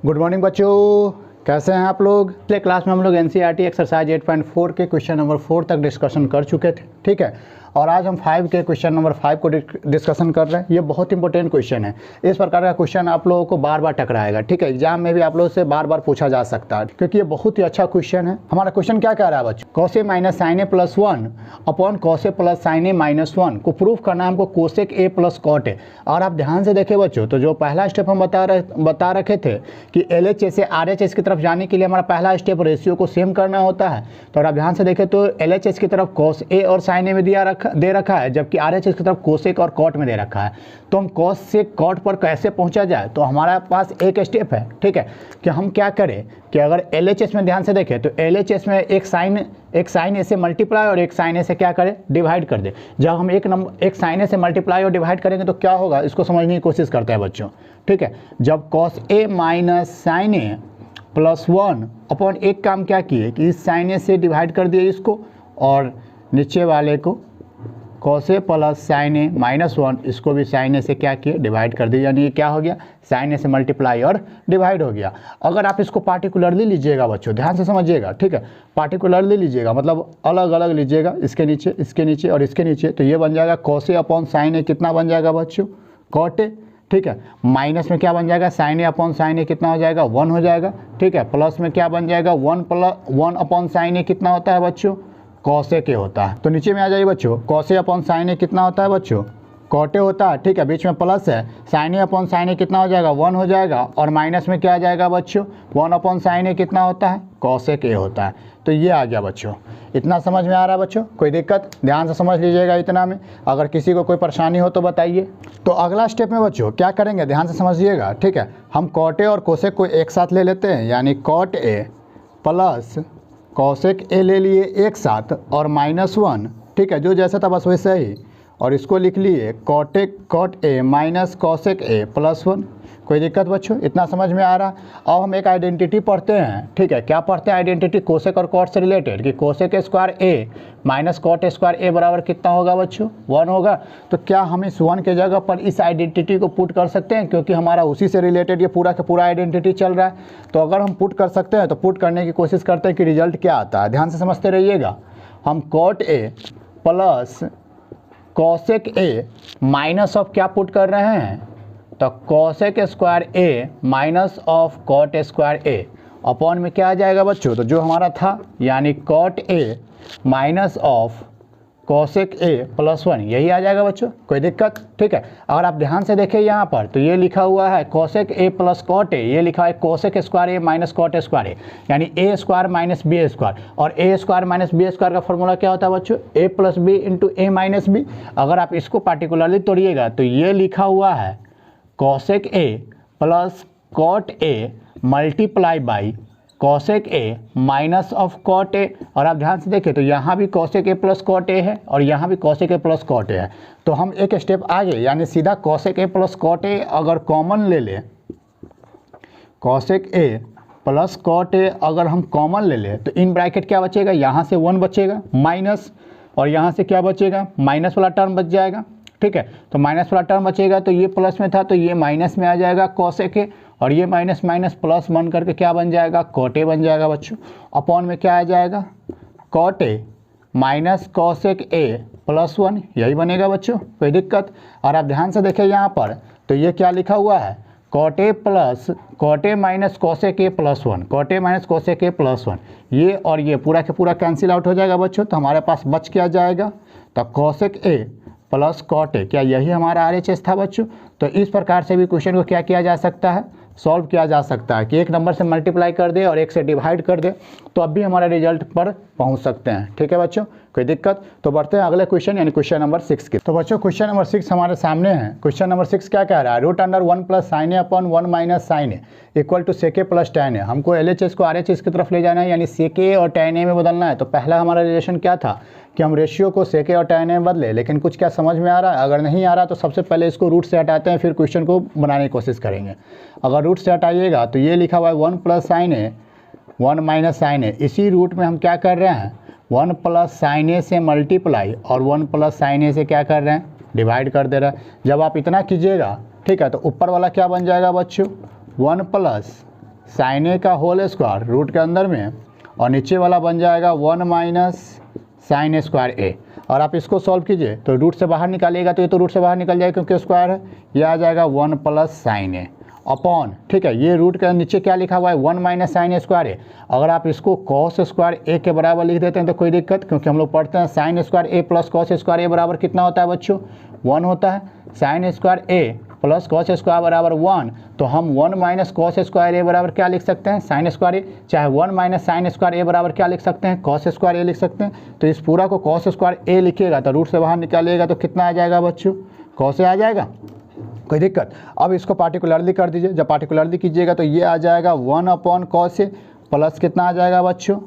Good morning बच्चों, कैसे हैं आप लोग। पिछले क्लास में हम लोग एनसीईआरटी एक्सरसाइज 8.4 के क्वेश्चन नंबर 4 तक डिस्कशन कर चुके थे, ठीक है। और आज हम 5 के क्वेश्चन नंबर 5 को डिस्कशन कर रहे हैं। ये बहुत इंपॉर्टेंट क्वेश्चन है। इस प्रकार का क्वेश्चन आप लोगों को बार बार टकराएगा, ठीक है। एग्जाम में भी आप लोगों से बार बार पूछा जा सकता है, क्योंकि ये बहुत ही अच्छा क्वेश्चन है। हमारा क्वेश्चन क्या कह रहा है बच्चों, cos A minus sine A plus 1 upon cos A plus sine A minus 1 को प्रूफ करना है हमको cosec A plus cot A. और आप ध्यान से देखें बच्चों, तो जो पहला स्टेप हम बता रखे थे कि LHS से RHS की तरफ जाने के लिए हमारा पहला स्टेप रेशियो को सेम करना होता है। तो अगर आप ध्यान से देखें तो LHS की तरफ कॉस ए और साइन ए में दे रखा है, जबकि RHS की तरफ कोसेक और कॉट में दे रखा है। तो हम कॉस से कॉट पर कैसे पहुंचा जाए, तो हमारे पास एक स्टेप है, ठीक है। कि हम क्या करें कि अगर LHS में ध्यान से देखें तो LHS में एक साइन ए से मल्टीप्लाई और एक साइन ए से क्या करें, डिवाइड कर दे। जब हम एक साइन ए से मल्टीप्लाई और डिवाइड करेंगे तो क्या होगा, इसको समझने की कोशिश करते हैं बच्चों, ठीक है। जब cos A minus sine A plus 1 upon एक काम क्या किए कि इस साइन ए से डिवाइड कर दिए इसको, और नीचे वाले को cos A plus sine A minus 1 इसको भी साइन ए से क्या किए, डिवाइड कर दिए। यानी ये क्या हो गया, साइन ए से मल्टीप्लाई और डिवाइड हो गया। अगर आप इसको पार्टिकुलरली लीजिएगा बच्चों, ध्यान से समझिएगा, ठीक है। पार्टिकुलरली लीजिएगा मतलब अलग अलग लीजिएगा, इसके नीचे और इसके नीचे, तो ये बन जाएगा कॉस ए अपॉन साइन ए कितना बन जाएगा बच्चों, कॉट ए, ठीक है। माइनस में क्या बन जाएगा, साइन ए अपॉन साइन ए कितना हो जाएगा, 1 हो जाएगा, ठीक है। प्लस में क्या बन जाएगा, 1 अपॉन साइन ए कितना होता है बच्चों, कॉसेक ए होता है। तो नीचे में आ जाइए बच्चों, कॉस ए अपॉन साइन ए कितना होता है बच्चों, कॉट ए होता है, ठीक है। बीच में प्लस है, साइन ए अपॉन साइन ए कितना हो जाएगा, 1 हो जाएगा, और माइनस में क्या आ जाएगा बच्चों, 1 अपॉन साइन ए कितना होता है, कॉसेक ए होता है। तो ये आ गया बच्चों। इतना समझ में आ रहा है बच्चों, कोई दिक्कत, ध्यान से समझ लीजिएगा इतना में। अगर किसी को कोई परेशानी हो तो बताइए। तो अगला स्टेप में बच्चों क्या करेंगे, ध्यान से समझिएगा, ठीक है। हम कॉट ए और कोसेक को एक साथ ले लेते हैं, यानी cot A plus cosec A ले लिए एक साथ और -1, ठीक है। जो जैसा था बस वैसे ही, और इसको लिख लिए cot A minus cosec A plus 1। कोई दिक्कत बच्चों, इतना समझ में आ रहा। अब हम एक आइडेंटिटी पढ़ते हैं, ठीक है। क्या पढ़ते हैं आइडेंटिटी, कोसेक और कॉट से रिलेटेड, कि cosec square A minus cot square ए बराबर कितना होगा बच्चों, 1 होगा। तो क्या हम इस 1 के जगह पर इस आइडेंटिटी को पुट कर सकते हैं, क्योंकि हमारा उसी से रिलेटेड ये पूरा का पूरा आइडेंटिटी चल रहा है। तो अगर हम पुट कर सकते हैं तो पुट करने की कोशिश करते हैं कि रिजल्ट क्या आता है। ध्यान से समझते रहिएगा। हम cot A plus cosec A minus of क्या पुट कर रहे हैं, तो cosec square A minus of cot square A upon में क्या आ जाएगा बच्चों, तो जो हमारा था यानी cot A minus of cosec A plus 1, यही आ जाएगा बच्चों। कोई दिक्कत, ठीक है। अगर आप ध्यान से देखें यहाँ पर तो ये लिखा हुआ है cosec A plus cot A, ये लिखा है cosec square A minus cot square A, यानी A square minus B square. और A square minus B square का फॉर्मूला क्या होता है बच्चों, A plus B into A minus B. अगर आप इसको पार्टिकुलरली तोड़िएगा तो ये लिखा हुआ है cosec A plus cot A multiply by cosec A minus of cot A. और आप ध्यान से देखें तो यहाँ भी cosec A plus cot A है और यहाँ भी cosec A plus cot A है। तो हम एक स्टेप आगे, यानी सीधा cosec A plus cot A अगर कॉमन ले लें, cosec A plus cot A अगर हम कॉमन ले लें तो इन ब्रैकेट क्या बचेगा, यहाँ से 1 बचेगा माइनस, और यहाँ से क्या बचेगा, माइनस वाला टर्म बच जाएगा, ठीक है। तो माइनस वाला टर्म बचेगा, तो ये प्लस में था तो ये माइनस में आ जाएगा कॉसेक ए, और ये माइनस माइनस प्लस बन करके क्या बन जाएगा, कॉट ए बन जाएगा बच्चों। अपॉन में क्या आ जाएगा, cot A minus cosec A plus 1, यही बनेगा बच्चों। कोई दिक्कत। और आप ध्यान से देखें यहाँ पर तो ये क्या लिखा हुआ है, cot A plus cot A minus cosec A plus 1, cot A minus cosec A plus 1, ये और ये पूरा के पूरा कैंसिल आउट हो जाएगा बच्चों। तो हमारे पास बच क्या जाएगा, तो cosec A plus cot A, क्या यही हमारा RHS था बच्चों। तो इस प्रकार से भी क्वेश्चन को क्या किया जा सकता है, सॉल्व किया जा सकता है, कि एक नंबर से मल्टीप्लाई कर दे और एक से डिवाइड कर दे, तो अब भी हमारे रिजल्ट पर पहुंच सकते हैं, ठीक है बच्चों। कोई दिक्कत। तो बढ़ते हैं अगले क्वेश्चन, यानी क्वेश्चन नंबर 6 की। तो बच्चों क्वेश्चन नंबर 6 हमारे सामने है। क्वेश्चन नंबर 6 क्या कह रहा है, root under 1 plus sine A upon 1 minus sine A equal to sec A plus tan A. हमको LHS को RHS की तरफ ले जाना है, यानी सेक ए और टैन ए में बदलना है। तो पहला हमारा रिलेशन क्या था कि हम रेशियो को सेक ए और टैन ए में बदले, लेकिन कुछ क्या समझ में आ रहा है, अगर नहीं आ रहा तो सबसे पहले इसको रूट से हटाते हैं, फिर क्वेश्चन को बनाने की कोशिश करेंगे। अगर रूट से हटाइएगा तो ये लिखा हुआ है 1 प्लस साइन ए 1 माइनस साइन ए, इसी रूट में हम क्या कर रहे हैं, 1 प्लस साइन ए से मल्टीप्लाई और 1 प्लस साइन ए से क्या कर रहे हैं, डिवाइड कर दे रहा है। जब आप इतना कीजिएगा, ठीक है, तो ऊपर वाला क्या बन जाएगा बच्चों, 1 प्लस साइन ए का होल स्क्वायर रूट के अंदर में, और नीचे वाला बन जाएगा 1 माइनस साइन स्क्वायर ए। और आप इसको सॉल्व कीजिए तो रूट से बाहर निकालिएगा तो ये तो रूट से बाहर निकल जाएगा क्योंकि स्क्वायर है, ये आ जाएगा 1 प्लस साइन ए अपॉन, ठीक है, ये रूट के नीचे क्या लिखा हुआ है 1 माइनस साइन स्क्वायर ए। अगर आप इसको कॉस स्क्वायर ए के बराबर लिख देते हैं तो कोई दिक्कत, क्योंकि हम लोग पढ़ते हैं sign square A plus cos square ए बराबर कितना होता है बच्चों, 1 होता है। Sign square A plus cos square बराबर 1, तो हम 1 माइनस कॉस स्क्वायर ए बराबर क्या लिख सकते हैं, साइन स्क्वायर ए, चाहे 1 माइनस साइन स्क्वायर ए बराबर क्या लिख सकते हैं, कॉस स्क्वायर ए लिख सकते हैं। तो इस पूरा को कॉस स्क्वायर ए लिखिएगा तो रूट से बाहर निकालिएगा तो कितना आ जाएगा बच्चों, कॉस ए आ जाएगा, कोई दिक्कत। अब इसको पार्टिकुलरली कर दीजिए, जब पार्टिकुलरली कीजिएगा तो ये आ जाएगा 1 अपॉन कॉस ए प्लस कितना आ जाएगा बच्चों,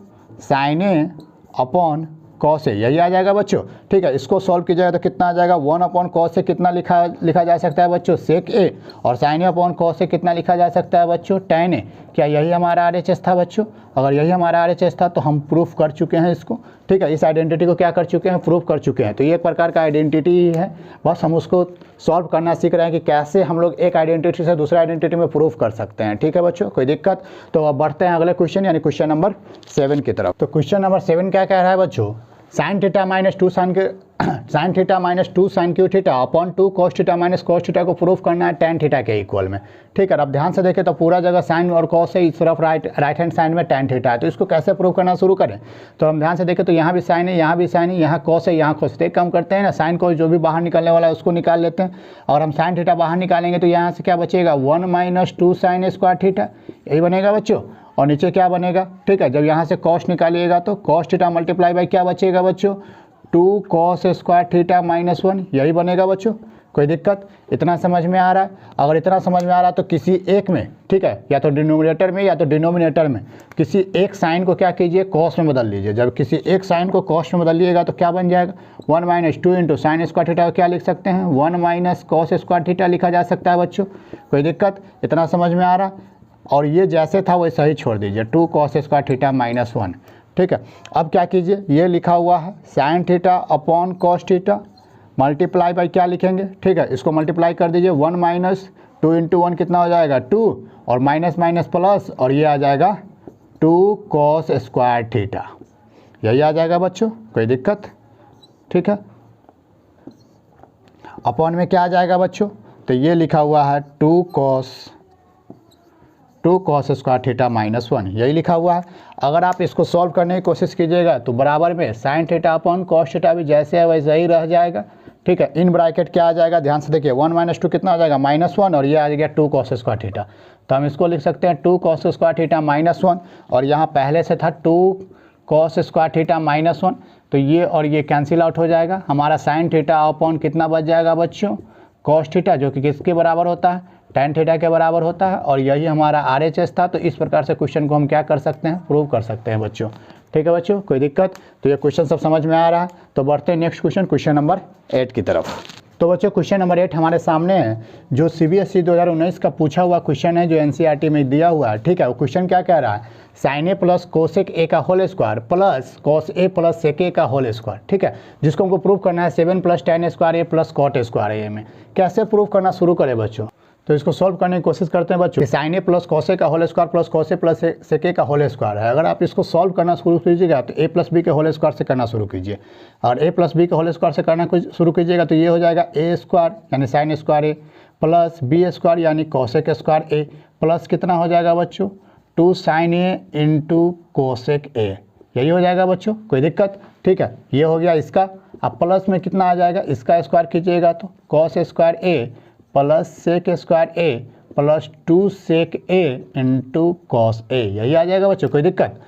साइन ए अपॉन कॉस ए, यही आ जाएगा बच्चों, ठीक है। इसको सॉल्व कीजिएगा तो कितना आ जाएगा 1 अपॉन कॉस से कितना लिखा जा सकता है बच्चों, सेक ए, और साइन ए अपॉन कॉस से कितना लिखा जा सकता है बच्चों, टैन ए। क्या यही हमारा RHS था बच्चों? अगर यही हमारा RHS था तो हम प्रूफ कर चुके हैं इसको, ठीक है। इस आइडेंटिटी को क्या कर चुके हैं, प्रूफ कर चुके हैं। तो ये एक प्रकार का आइडेंटिटी ही है, बस हम उसको सॉल्व करना सीख रहे हैं कि कैसे हम लोग एक आइडेंटिटी से दूसरा आइडेंटिटी में प्रूफ कर सकते हैं, ठीक है बच्चों, कोई दिक्कत। तो अब बढ़ते हैं अगले क्वेश्चन यानी क्वेश्चन नंबर 7 की तरफ। तो क्वेश्चन नंबर 7 क्या कह रहा है बच्चों, sine theta minus 2 sine theta minus 2 sine cube theta upon 2 cos theta minus cos theta को प्रूफ करना है टेन थीटा के इक्वल में, ठीक है। अब ध्यान से देखें तो पूरा जगह साइन और कॉस है, इस तरफ राइट हैंड साइड में टेन थीटा है। तो इसको कैसे प्रूव करना शुरू करें, तो हम ध्यान से देखें तो यहाँ भी साइन है, यहाँ भी साइन है, यहाँ कॉस है, यहाँ कॉस। एक काम करते हैं ना, साइन कॉस जो भी बाहर निकलने वाला है उसको निकाल लेते हैं, और हम साइन थीटा बाहर निकालेंगे तो यहाँ से क्या बचेगा 1 माइनस 2 साइन स्क्वायर थीटा, यही बनेगा बच्चों। और नीचे क्या बनेगा, ठीक है, जब यहाँ से कॉस निकालिएगा तो कॉस थीटा मल्टीप्लाई बाई क्या बचेगा बच्चों, 2 कॉस स्क्वायर थीटा माइनस 1, यही बनेगा बच्चों, कोई दिक्कत। इतना समझ में आ रहा है? अगर इतना समझ में आ रहा है तो किसी एक में, ठीक है, या तो डिनोमिनेटर में या तो डिनोमिनेटर में किसी एक साइन को क्या कीजिए, कॉस में बदल लीजिए। जब किसी एक साइन को कॉस में बदल लीजिएगा तो क्या बन जाएगा 1 minus 2 into sine square theta, क्या लिख सकते हैं 1 माइनस कॉस स्क्वायर थीटा लिखा जा सकता है बच्चों, कोई दिक्कत। इतना समझ में आ रहा है? और ये जैसे था वैसा ही छोड़ दीजिए, 2 कॉस स्क्वायर थीटा माइनस 1, ठीक है। अब क्या कीजिए, ये लिखा हुआ है sine theta upon cos theta multiply by क्या लिखेंगे, ठीक है, इसको मल्टीप्लाई कर दीजिए 1 माइनस 2 इंटू 1 कितना हो जाएगा 2, और माइनस माइनस प्लस, और ये आ जाएगा 2 कॉस स्क्वायर थीटा, यही आ जाएगा बच्चों, कोई दिक्कत, ठीक है। अपॉन में क्या आ जाएगा बच्चों, तो ये लिखा हुआ है 2 कॉस स्क्वायर थीटा माइनस 1, यही लिखा हुआ है। अगर आप इसको सॉल्व करने की कोशिश कीजिएगा तो बराबर में sine theta upon cos theta भी जैसे है वैसे ही रह जाएगा, ठीक है। इन ब्रैकेट क्या आ जाएगा, ध्यान से देखिए 1 माइनस 2 कितना आ जाएगा -1, और ये आ जाएगा 2 कॉस स्क्वायर थीटा। तो हम इसको लिख सकते हैं 2 कॉस स्क्वायर थीटा -1, और यहाँ पहले से था 2 कॉस स्क्वायर थीटा -1, तो ये और ये कैंसिल आउट हो जाएगा। हमारा साइन थीटा अपॉन कितना बच जाएगा बच्चों, कॉस थीटा, जो कि किसके बराबर होता है, टेन थीटा के बराबर होता है, और यही हमारा RHS था। तो इस प्रकार से क्वेश्चन को हम क्या कर सकते हैं, प्रूव कर सकते हैं बच्चों, ठीक है बच्चों, कोई दिक्कत। तो ये क्वेश्चन सब समझ में आ रहा है। तो बढ़ते हैं नेक्स्ट क्वेश्चन, क्वेश्चन नंबर 8 की तरफ। तो बच्चों क्वेश्चन नंबर 8 हमारे सामने है, जो CBSE 2019 का पूछा हुआ क्वेश्चन है, जो NCERT में दिया हुआ है, ठीक है। वो क्वेश्चन क्या कह रहा है, sine A plus cosec A का whole square plus cos A plus sec A का होल स्क्वायर, ठीक है, जिसको हमको प्रूव करना है 7 plus tan square A plus cot square ए में। कैसे प्रूव करना शुरू करें बच्चों, तो इसको सॉल्व करने की कोशिश करते हैं बच्चों। साइन ए प्लस कॉस ए का whole square plus cos A plus sec A का होल स्क्वायर है। अगर आप इसको सॉल्व करना शुरू कीजिएगा तो a प्लस बी के होल स्क्वायर से करना शुरू कीजिए, और a प्लस बी के होल स्क्वायर से करना शुरू कीजिएगा तो ये हो जाएगा a स्क्वायर यानी sine square A plus B square यानी कॉसेक स्क्वायर ए प्लस कितना हो जाएगा बच्चों 2 sine A into cosec A, यही हो जाएगा बच्चों, कोई दिक्कत, ठीक है। ये हो गया इसका। अब प्लस में कितना आ जाएगा, इसका स्क्वायर कीजिएगा तो cos square A plus sec square A plus 2 sec A into cos A, यही आ जाएगा बच्चों, कोई दिक्कत।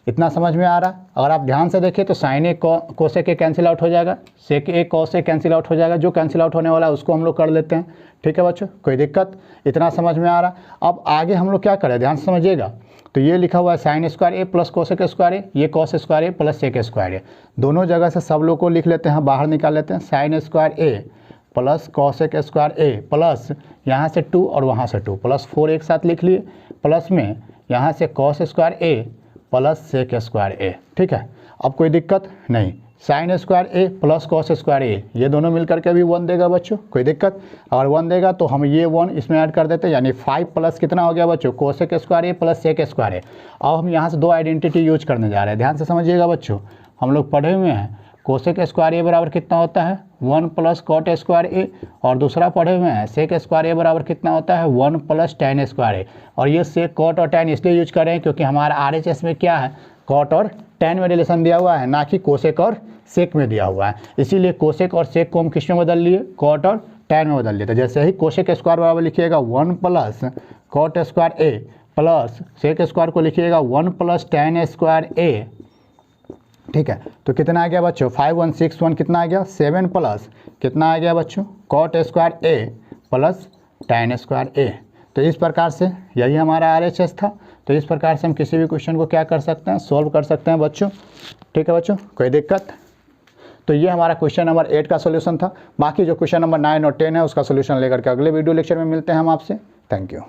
इतना समझ में आ रहा है? अगर आप ध्यान से देखिए तो sine A cosec A cancel out हो जाएगा, sec A cos A cancel out हो जाएगा, जो कैंसिल आउट होने वाला है उसको हम लोग कर लेते हैं, ठीक है बच्चों, कोई दिक्कत। इतना समझ में आ रहा है? अब आगे हम लोग क्या करें, ध्यान से समझिएगा। तो ये लिखा हुआ है sign square A plus cosec square ए, ये cos square A plus sec square ए, दोनों जगह से सब लोग को लिख लेते हैं, बाहर निकाल लेते हैं। Sign square A plus cosec square A plus यहाँ से 2 और वहाँ से 2 प्लस 4 एक साथ लिख लिए, प्लस में यहाँ से cos square A plus sec square ए, ठीक है। अब कोई दिक्कत नहीं, sign square A plus cos square ए, ये दोनों मिलकर के भी 1 देगा बच्चों, कोई दिक्कत। अगर 1 देगा तो हम ये 1 इसमें ऐड कर देते हैं, यानी 5 प्लस कितना हो गया बच्चों, cosec square A plus sec square ए। अब हम यहाँ से 2 आइडेंटिटी यूज करने जा रहे हैं, ध्यान से समझिएगा बच्चों। हम लोग पढ़े हुए हैं कोसेक स्क्वायर ए बराबर कितना होता है 1 प्लस कॉट स्क्वायर ए, और दूसरा पढ़े हुए हैं सेक स्क्वायर ए बराबर कितना होता है 1 प्लस टैन स्क्वायर ए। और ये सेक कॉट और टैन इसलिए यूज कर रहे हैं क्योंकि हमारा RHS में क्या है, कॉट और टैन में रिलेशन दिया हुआ है, ना कि कोसेक और सेक में दिया हुआ है। इसीलिए कोसेक और सेक को हम किस में बदल लिए, कॉट और टैन में बदल लिए। तो जैसे ही कोसेक स्क्वायर बराबर लिखिएगा 1 plus cot square A plus sec square को लिखिएगा 1 प्लस टैन स्क्वायर ए, ठीक है। तो कितना आ गया बच्चों 5161 कितना आ गया 7 प्लस कितना आ गया बच्चों cot square A plus tan square ए। तो इस प्रकार से यही हमारा RHS था। तो इस प्रकार से हम किसी भी क्वेश्चन को क्या कर सकते हैं, सॉल्व कर सकते हैं बच्चों, ठीक है बच्चों, कोई दिक्कत। तो ये हमारा क्वेश्चन नंबर 8 का सॉल्यूशन था। बाकी जो क्वेश्चन नंबर 9 और 10 है उसका सॉल्यूशन लेकर के अगले वीडियो लेक्चर में मिलते हैं हम आपसे। Thank you.